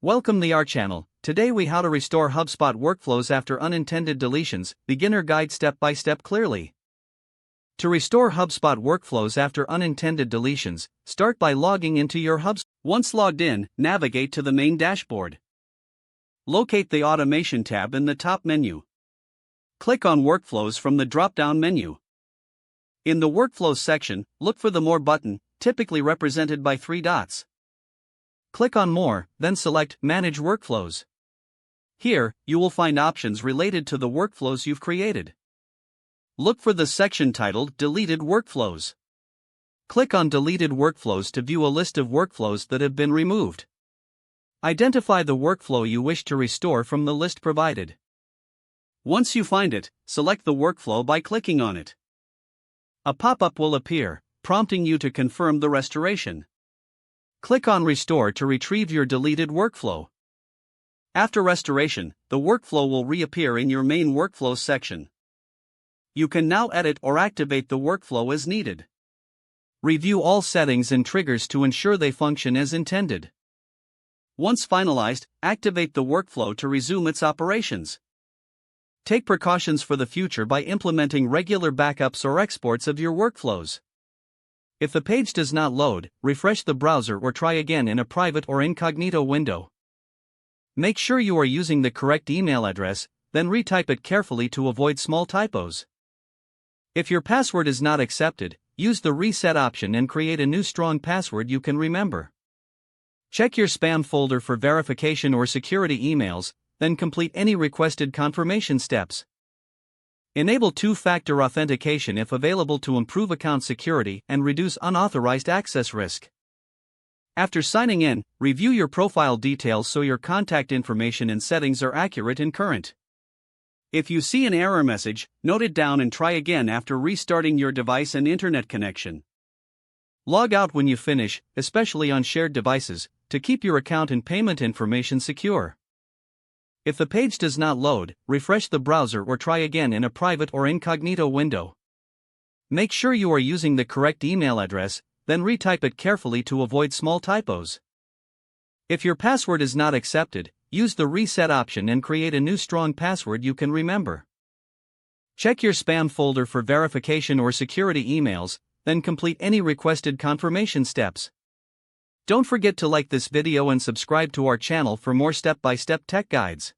Welcome to our channel. Today we how to restore HubSpot workflows after unintended deletions, beginner guide step by step clearly. To restore HubSpot workflows after unintended deletions, start by logging into your HubSpot. Once logged in, navigate to the main dashboard. Locate the Automation tab in the top menu. Click on Workflows from the drop-down menu. In the Workflows section, look for the More button, typically represented by 3 dots. Click on More, then select Manage Workflows. Here, you will find options related to the workflows you've created. Look for the section titled Deleted Workflows. Click on Deleted Workflows to view a list of workflows that have been removed. Identify the workflow you wish to restore from the list provided. Once you find it, select the workflow by clicking on it. A pop-up will appear, prompting you to confirm the restoration. Click on Restore to retrieve your deleted workflow. After restoration, the workflow will reappear in your main Workflows section. You can now edit or activate the workflow as needed. Review all settings and triggers to ensure they function as intended. Once finalized, activate the workflow to resume its operations. Take precautions for the future by implementing regular backups or exports of your workflows. If the page does not load, refresh the browser or try again in a private or incognito window. Make sure you are using the correct email address, then retype it carefully to avoid small typos. If your password is not accepted, use the reset option and create a new strong password you can remember. Check your spam folder for verification or security emails, then complete any requested confirmation steps. Enable two-factor authentication if available to improve account security and reduce unauthorized access risk. After signing in, review your profile details so your contact information and settings are accurate and current. If you see an error message, note it down and try again after restarting your device and internet connection. Log out when you finish, especially on shared devices, to keep your account and payment information secure. If the page does not load, refresh the browser or try again in a private or incognito window. Make sure you are using the correct email address, then retype it carefully to avoid small typos. If your password is not accepted, use the reset option and create a new strong password you can remember. Check your spam folder for verification or security emails, then complete any requested confirmation steps. Don't forget to like this video and subscribe to our channel for more step-by-step tech guides.